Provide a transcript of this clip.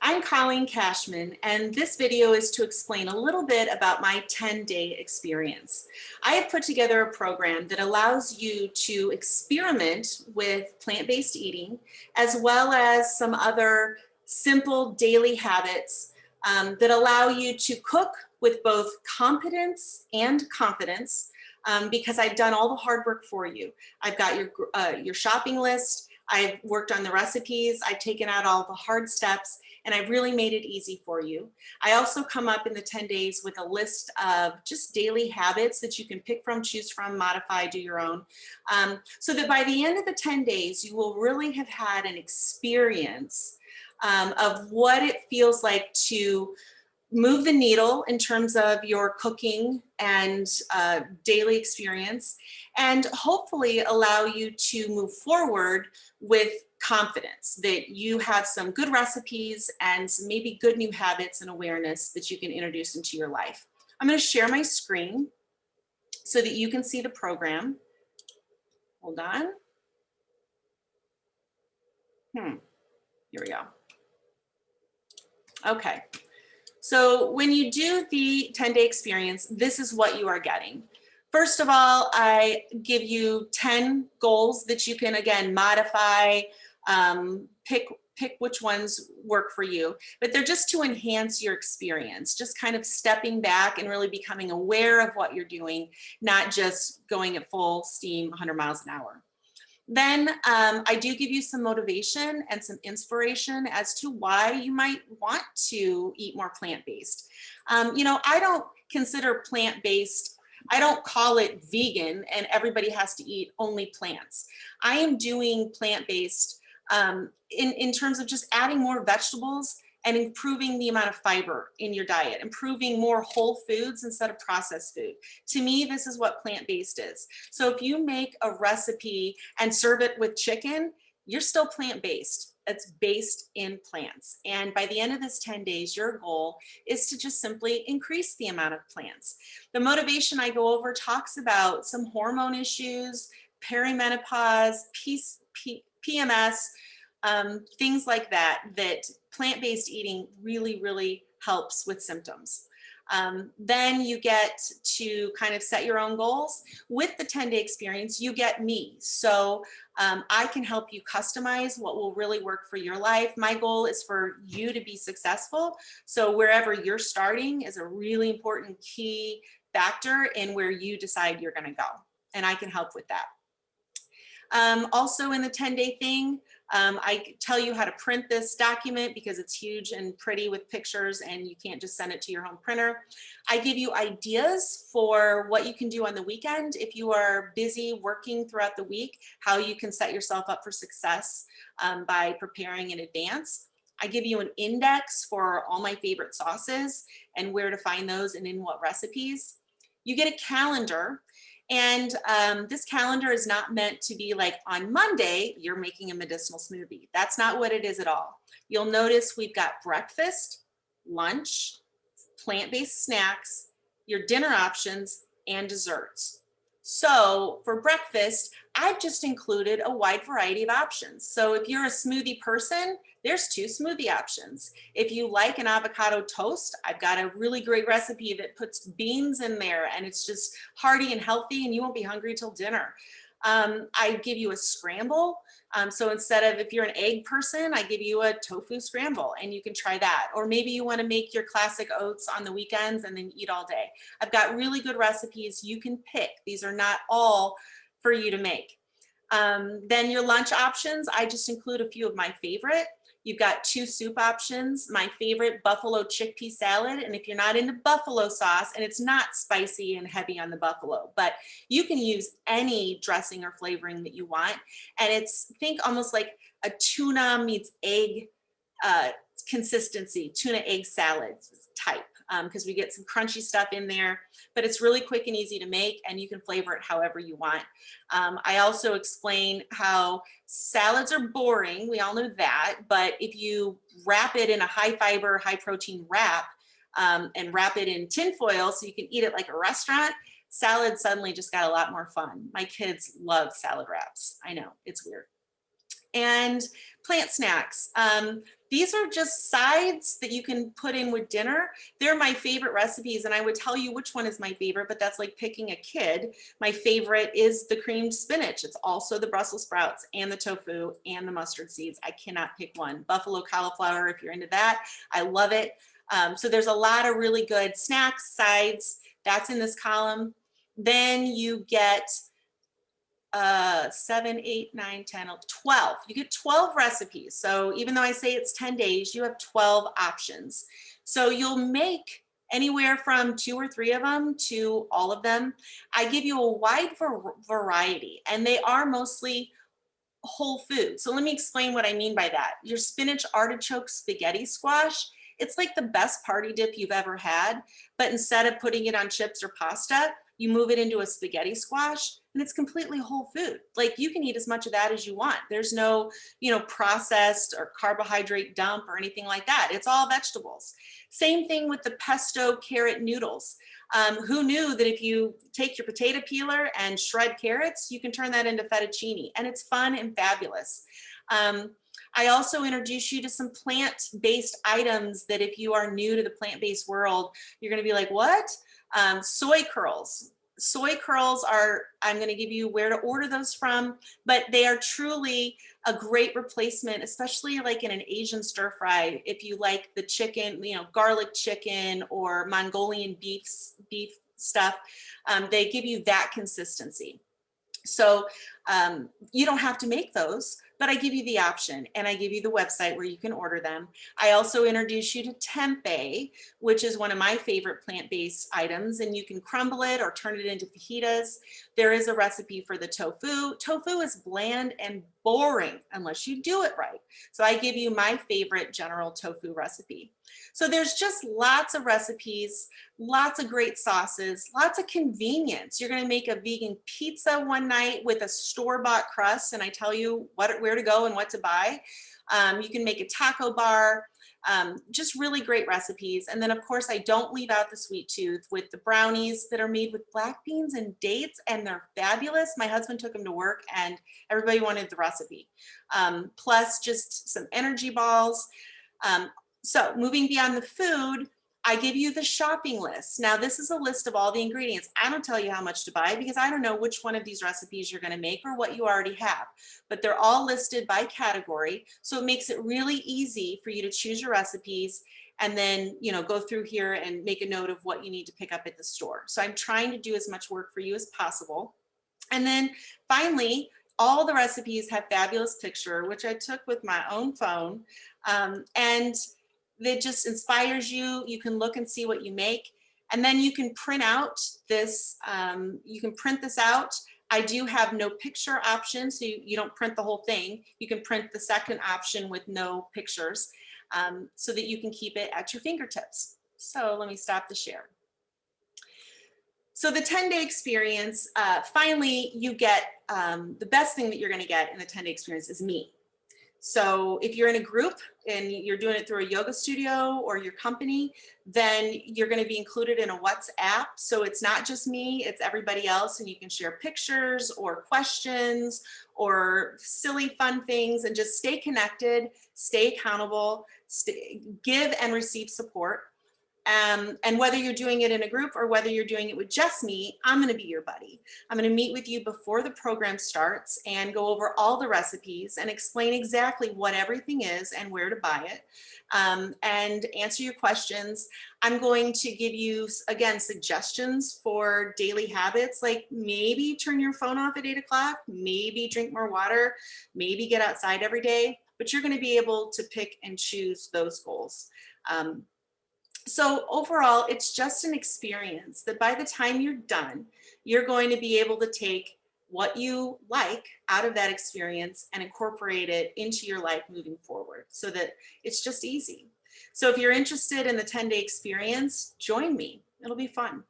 I'm Colleen Kachmann, and this video is to explain a little bit about my 10-day experience. I have put together a program that allows you to experiment with plant-based eating, as well as some other simple daily habits that allow you to cook with both competence and confidence, because I've done all the hard work for you. I've got your shopping list. I've worked on the recipes. I've taken out all the hard steps, and I've really made it easy for you. I also come up in the 10 days with a list of just daily habits that you can pick from, choose from, modify, do your own, so that by the end of the 10 days, you will really have had an experience of what it feels like to move the needle in terms of your cooking and daily experience, and hopefully allow you to move forward with confidence that you have some good recipes and some maybe good new habits and awareness that you can introduce into your life. I'm going to share my screen so that you can see the program. Hold on. Here we go. Okay. So when you do the 10-day experience, this is what you are getting. First of all, I give you 10 goals that you can, again, modify, pick which ones work for you, but they're just to enhance your experience, just kind of stepping back and really becoming aware of what you're doing, not just going at full steam, 100 miles an hour. Then I do give you some motivation and some inspiration as to why you might want to eat more plant-based. I don't consider plant-based, I don't call it vegan and everybody has to eat only plants. I am doing plant-based in terms of just adding more vegetables and improving the amount of fiber in your diet, improving more whole foods instead of processed food. To me, this is what plant-based is. So if you make a recipe and serve it with chicken, you're still plant-based. It's based in plants. And by the end of this 10 days, your goal is to just simply increase the amount of plants. The motivation I go over talks about some hormone issues, perimenopause, PMS, things like that plant-based eating really helps with symptoms. Then you get to kind of set your own goals. With the 10-day experience, you get me. So I can help you customize what will really work for your life. My goal is for you to be successful. So wherever you're starting is a really important key factor in where you decide you're gonna go. And I can help with that. Also in the 10-day thing, I tell you how to print this document because it's huge and pretty with pictures and you can't just send it to your home printer. I give you ideas for what you can do on the weekend if you are busy working throughout the week, how you can set yourself up for success by preparing in advance. I give you an index for all my favorite sauces and where to find those and in what recipes. You get a calendar. And this calendar is not meant to be like on Monday, you're making a medicinal smoothie. That's not what it is at all. You'll notice we've got breakfast, lunch, plant-based snacks, your dinner options, and desserts. So for breakfast, I've just included a wide variety of options. So if you're a smoothie person, there's 2 smoothie options. If you like an avocado toast, I've got a really great recipe that puts beans in there and it's just hearty and healthy and you won't be hungry till dinner. I give you a scramble. So instead of, if you're an egg person, I give you a tofu scramble and you can try that. Or maybe you want to make your classic oats on the weekends and then eat all day. I've got really good recipes you can pick. These are not all for you to make. Then your lunch options, I just include a few of my favorite. You've got 2 soup options, my favorite buffalo chickpea salad. And if you're not into buffalo sauce, and it's not spicy and heavy on the buffalo, but you can use any dressing or flavoring that you want. And it's, think almost like a tuna meets egg consistency, tuna egg salad type, because we get some crunchy stuff in there, but it's really quick and easy to make and you can flavor it however you want. I also explain how salads are boring, we all know that, but if you wrap it in a high fiber, high protein wrap and wrap it in tin foil so you can eat it like a restaurant, salad suddenly just got a lot more fun. My kids love salad wraps. I know, it's weird. And plant snacks. These are just sides that you can put in with dinner. They're my favorite recipes, and I would tell you which one is my favorite, but that's like picking a kid. My favorite is the creamed spinach. It's also the Brussels sprouts and the tofu and the mustard seeds. I cannot pick one. Buffalo cauliflower, if you're into that, I love it. So there's a lot of really good snacks, sides. That's in this column. Then you get 7, 8, 9, 10, 12. You get 12 recipes. So even though I say it's 10 days, you have 12 options. So you'll make anywhere from 2 or 3 of them to all of them. I give you a wide variety, and they are mostly whole food. So let me explain what I mean by that. Your spinach artichoke spaghetti squash, it's like the best party dip you've ever had, but instead of putting it on chips or pasta, you move it into a spaghetti squash, and it's completely whole food. Like, you can eat as much of that as you want. There's no, processed or carbohydrate dump or anything like that. It's all vegetables. Same thing with the pesto carrot noodles. Who knew that if you take your potato peeler and shred carrots, you can turn that into fettuccine, and it's fun and fabulous. I also introduce you to some plant-based items that if you are new to the plant-based world, you're going to be like, what? Soy curls. Soy curls are, I'm going to give you where to order those from, but they are truly a great replacement, especially like in an Asian stir fry. If you like the chicken, garlic chicken or Mongolian beef stuff, they give you that consistency. So you don't have to make those, but I give you the option, and I give you the website where you can order them. I also introduce you to tempeh, which is one of my favorite plant-based items, and you can crumble it or turn it into fajitas. There is a recipe for the tofu. Tofu is bland and boring unless you do it right. So I give you my favorite general tofu recipe. So there's just lots of recipes, lots of great sauces, lots of convenience. You're going to make a vegan pizza one night with a store-bought crust, and I tell you where to go and what to buy. You can make a taco bar, just really great recipes. And then, of course, I don't leave out the sweet tooth with the brownies that are made with black beans and dates, and they're fabulous. My husband took them to work, and everybody wanted the recipe. Plus just some energy balls. So moving beyond the food, I give you the shopping list. Now, this is a list of all the ingredients. I don't tell you how much to buy because I don't know which one of these recipes you're going to make or what you already have, but they're all listed by category. So it makes it really easy for you to choose your recipes and then, go through here and make a note of what you need to pick up at the store. So I'm trying to do as much work for you as possible. And then finally, all the recipes have fabulous picture, which I took with my own phone. And that just inspires you. You can look and see what you make. And then you can print out this, you can print this out. I do have no picture option, so you don't print the whole thing. You can print the second option with no pictures, so that you can keep it at your fingertips. So let me stop the share. So the 10-day experience, finally you get, the best thing that you're gonna get in the 10-day experience is me. So if you're in a group and you're doing it through a yoga studio or your company, then you're going to be included in a WhatsApp. So it's not just me, it's everybody else, and you can share pictures or questions or silly fun things, and just stay connected, stay accountable, give and receive support. And whether you're doing it in a group or whether you're doing it with just me, I'm going to be your buddy. I'm going to meet with you before the program starts and go over all the recipes and explain exactly what everything is and where to buy it, and answer your questions. I'm going to give you, again, suggestions for daily habits, like maybe turn your phone off at 8 o'clock, maybe drink more water, maybe get outside every day, but you're going to be able to pick and choose those goals. So overall, it's just an experience that by the time you're done, you're going to be able to take what you like out of that experience and incorporate it into your life moving forward, so that it's just easy. So if you're interested in the 10-day experience, join me. It'll be fun.